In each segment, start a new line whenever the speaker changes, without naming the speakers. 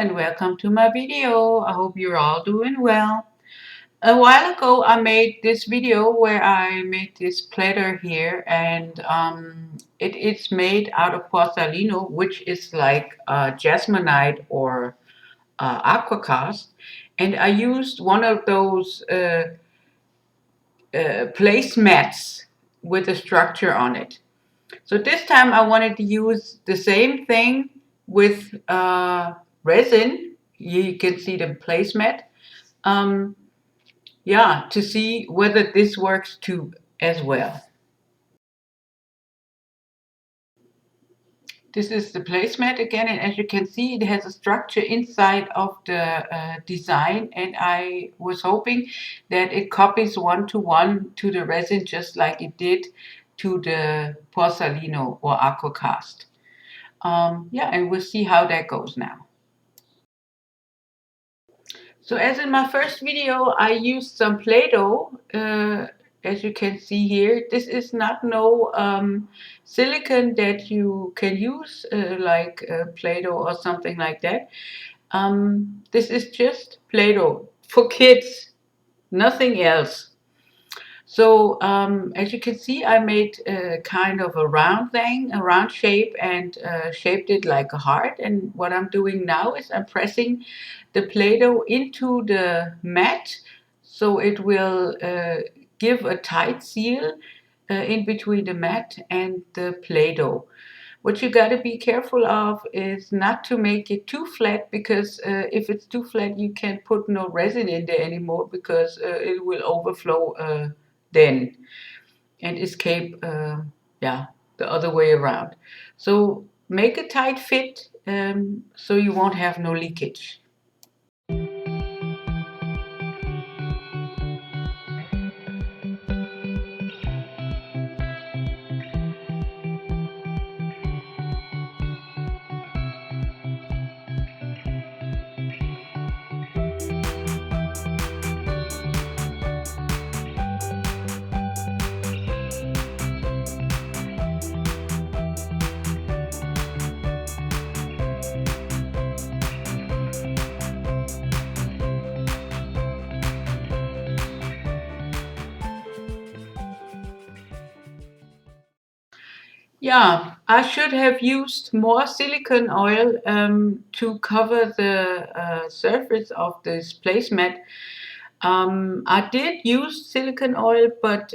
and welcome to my video. I hope you're all doing well. A while ago I made this video where I made this platter here, and it's made out of Porsalino, which is like Jesmonite or Aquacast, and I used one of those placemats with a structure on it. So this time I wanted to use the same thing with resin. You can see the placemat. Yeah, to see whether this works too as well. This is the placemat again, and as you can see, it has a structure inside of the design, and I was hoping that it copies one-to-one to the resin just like it did to the Porsalino or Aquacast. Yeah, and we'll see how that goes now. So as in my first video, I used some Play-Doh. As you can see here, this is not no silicone that you can use like Play-Doh or something like that. This is just Play-Doh for kids, nothing else. So as you can see, I made kind of a round thing, a round shape, and shaped it like a heart. And what I'm doing now is I'm pressing the Play-Doh into the mat, so it will give a tight seal in between the mat and the Play-Doh. What you got to be careful of is not to make it too flat, because if it's too flat, you can't put no resin in there anymore, because it will overflow then and escape yeah, the other way around. So make a tight fit so you won't have no leakage. Yeah, I should have used more silicone oil to cover the surface of this placemat. I did use silicone oil, but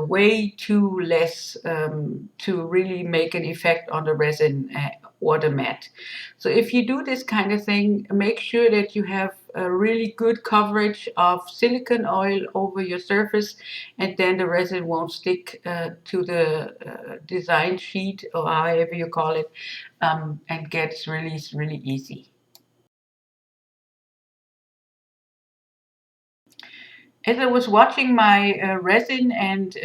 way too less to really make an effect on the resin or the mat. So if you do this kind of thing, make sure that you have a really good coverage of silicone oil over your surface, and then the resin won't stick to the design sheet, or however you call it, and gets released really easy. As I was watching my resin and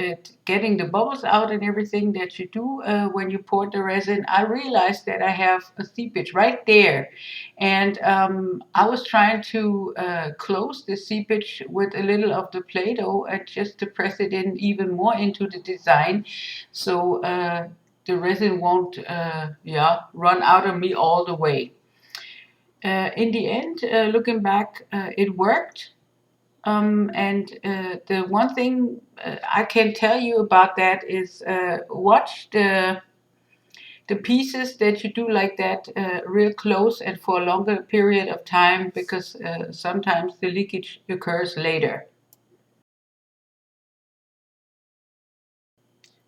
getting the bubbles out and everything that you do when you pour the resin, I realized that I have a seepage right there. And I was trying to close the seepage with a little of the Play-Doh just to press it in even more into the design, so the resin won't yeah, run out of me all the way. In the end, looking back, it worked. And the one thing I can tell you about that is watch the pieces that you do like that real close and for a longer period of time, because sometimes the leakage occurs later.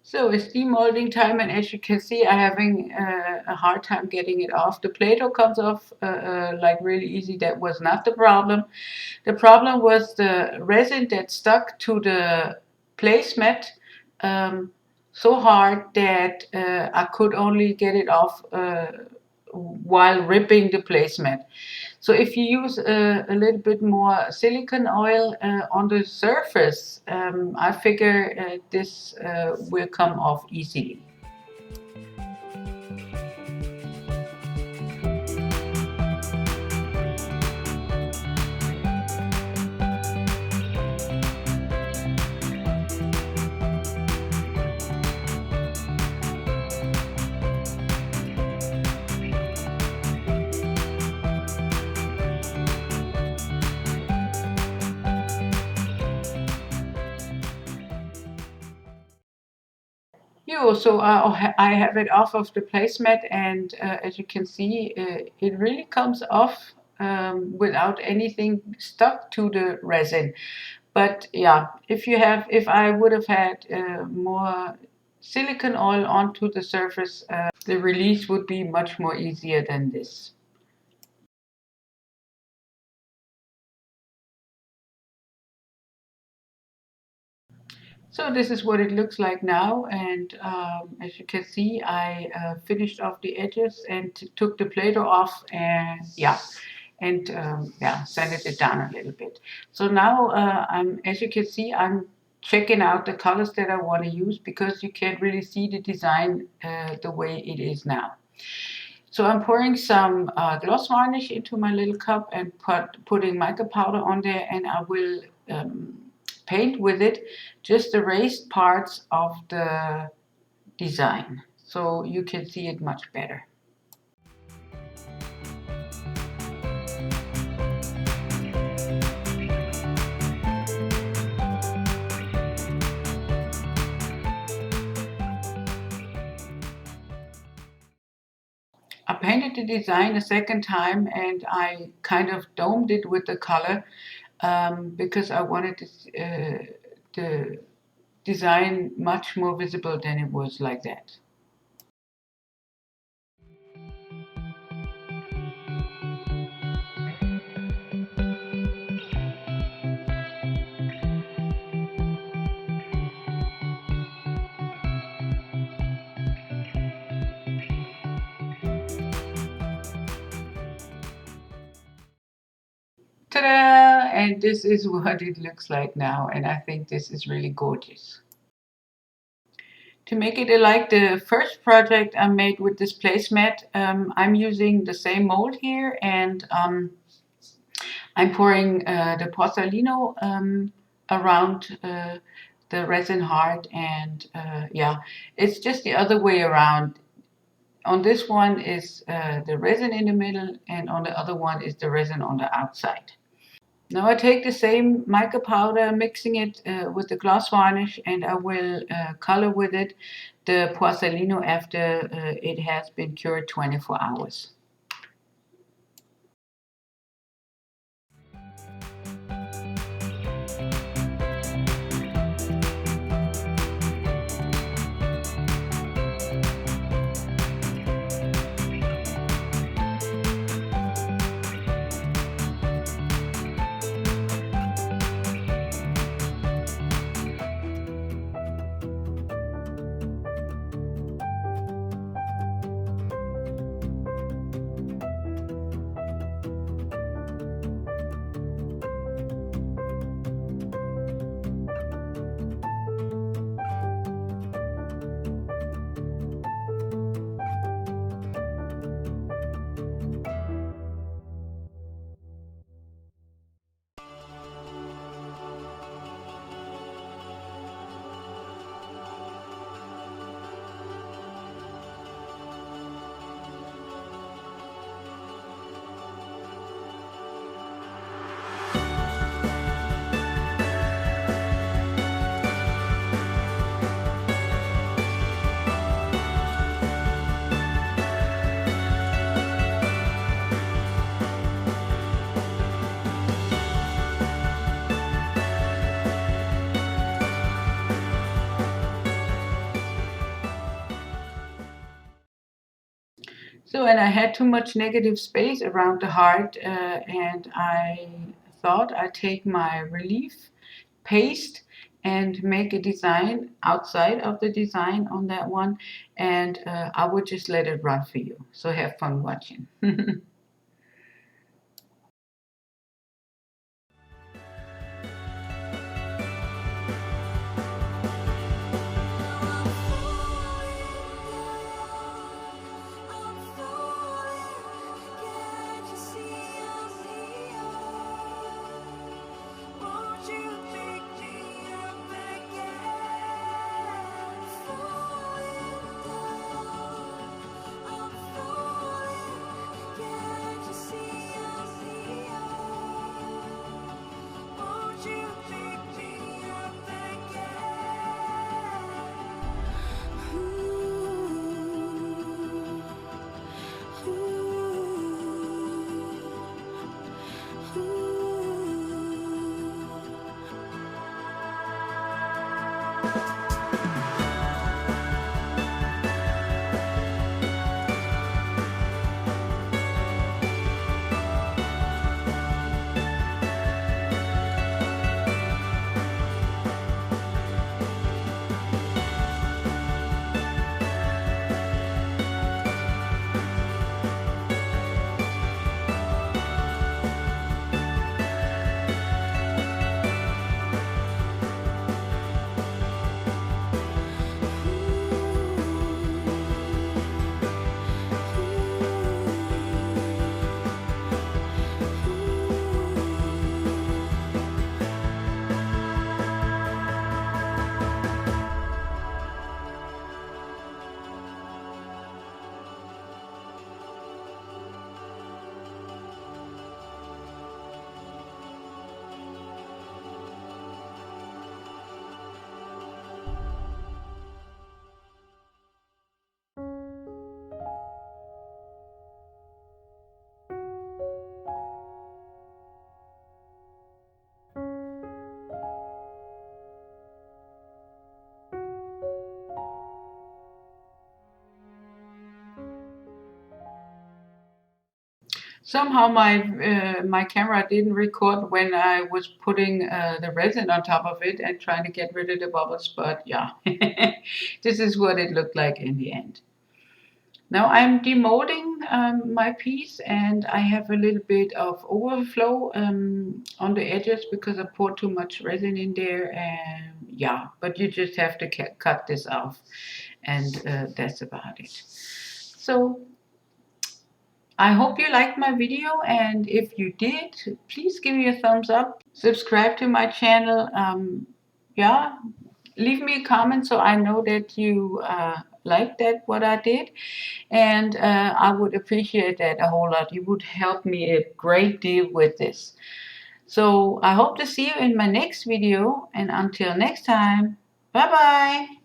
So it's demolding time, and as you can see, I'm having a hard time getting it off. The Play-Doh comes off like really easy. That was not the problem. The problem was the resin that stuck to the placemat so hard that I could only get it off while ripping the placemat. So if you use a little bit more silicone oil on the surface, I figure this will come off easily. You so I have it off of the placemat, and as you can see, it really comes off without anything stuck to the resin. But yeah, if I would have had more silicone oil onto the surface, the release would be much more easier than this. So this is what it looks like now, and as you can see, I finished off the edges and took the Play-Doh off, and yeah, and yeah, sanded it down a little bit. So now, as you can see, I'm checking out the colors that I want to use, because you can't really see the design the way it is now. So I'm pouring some gloss varnish into my little cup and putting mica powder on there, and I will paint with it just the raised parts of the design, so you can see it much better. I painted the design a second time, and I kind of domed it with the color because I wanted the design much more visible than it was like that. Ta-da! And this is what it looks like now, and I think this is really gorgeous. To make it like the first project I made with this placemat, I'm using the same mold here, and I'm pouring the Porsalino around the resin heart, and yeah, it's just the other way around. On this one is the resin in the middle, and on the other one is the resin on the outside. Now I take the same mica powder, mixing it with the gloss varnish, and I will color with it the Porsalino after it has been cured 24 hours. So, and I had too much negative space around the heart, and I thought I'd take my relief paste and make a design outside of the design on that one, and I would just let it run for you. So have fun watching. Somehow my camera didn't record when I was putting the resin on top of it and trying to get rid of the bubbles, but yeah, this is what it looked like in the end. Now I'm demolding my piece, and I have a little bit of overflow on the edges because I poured too much resin in there, and yeah, but you just have to cut this off, and that's about it. So I hope you liked my video, and if you did, please give me a thumbs up, subscribe to my channel, yeah, leave me a comment so I know that you liked that what I did, and I would appreciate that a whole lot. You would help me a great deal with this. So I hope to see you in my next video, and until next time, bye bye.